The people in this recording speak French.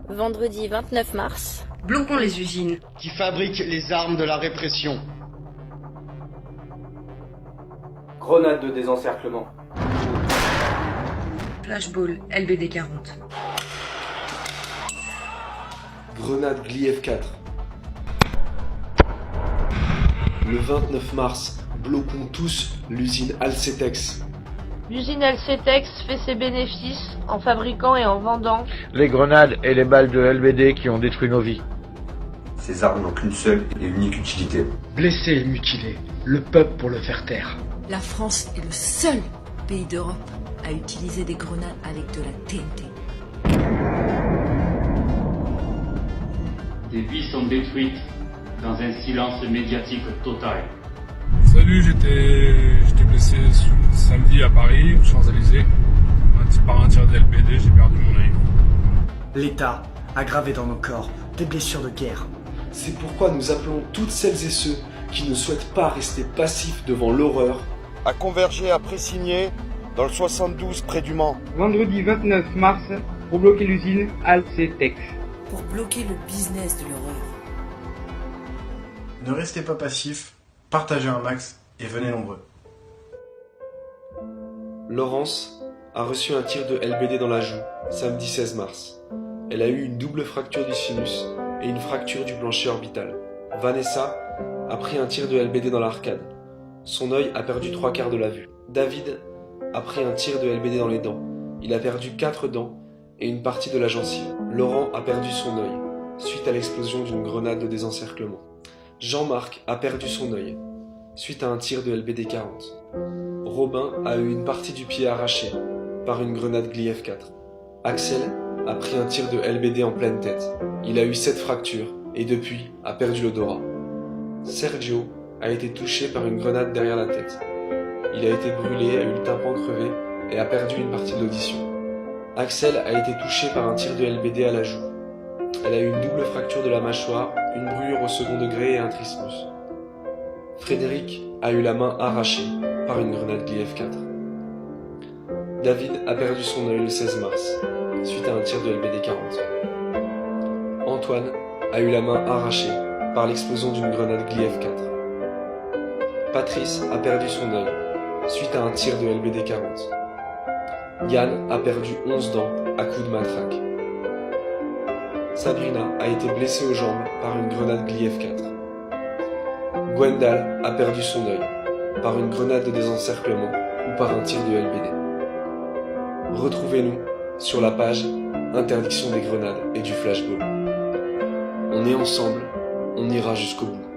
Vendredi 29 mars. Bloquons les usines qui fabriquent les armes de la répression. Grenade de désencerclement. Flashball LBD 40. Grenade Gliev 4. Le 29 mars, bloquons tous l'usine Alcetex. L'usine Alcetex fait ses bénéfices en fabriquant et en vendant les grenades et les balles de LBD qui ont détruit nos vies. Ces armes n'ont qu'une seule et unique utilité. Blesser et mutiler le peuple pour le faire taire. La France est le seul pays d'Europe à utiliser des grenades avec de la TNT. Des vies sont détruites dans un silence médiatique total. Salut, j'étais blessé samedi à Paris, aux Champs-Élysées. Par un tir de LBD, j'ai perdu mon œil. L'État a gravé dans nos corps des blessures de guerre. C'est pourquoi nous appelons toutes celles et ceux qui ne souhaitent pas rester passifs devant l'horreur À converger à Pressigné, dans le 72 près du Mans. Vendredi 29 mars, pour bloquer l'usine Alcetex. Pour bloquer le business de l'horreur. Ne restez pas passifs, partagez un max et venez nombreux. Laurence a reçu un tir de LBD dans la joue, samedi 16 mars. Elle a eu une double fracture du sinus et une fracture du plancher orbital. Vanessa a pris un tir de LBD dans l'arcade. Son œil a perdu 3/4 de la vue. David a pris un tir de LBD dans les dents. Il a perdu 4 dents et une partie de la gencive. Laurent a perdu son œil, suite à l'explosion d'une grenade de désencerclement. Jean-Marc a perdu son œil, suite à un tir de LBD 40. Robin a eu une partie du pied arrachée par une grenade Gliev 4. Axel a pris un tir de LBD en pleine tête. Il a eu 7 fractures et depuis a perdu l'odorat. Sergio a été touché par une grenade derrière la tête. Il a été brûlé, a eu le tympan crevé et a perdu une partie de l'audition. Axel a été touché par un tir de LBD à la joue. Elle a eu une double fracture de la mâchoire, une brûlure au second degré et un trismus. Frédéric a eu la main arrachée par une grenade Gliev 4. David a perdu son œil le 16 mars, suite à un tir de LBD 40. Antoine a eu la main arrachée par l'explosion d'une grenade Gliev 4. Patrice a perdu son œil, suite à un tir de LBD 40. Yann a perdu 11 dents à coups de matraque. Sabrina a été blessée aux jambes par une grenade Gliev 4. Gwendal a perdu son œil par une grenade de désencerclement ou par un tir de LBD. Retrouvez-nous sur la page Interdiction des grenades et du flashball. On est ensemble, on ira jusqu'au bout.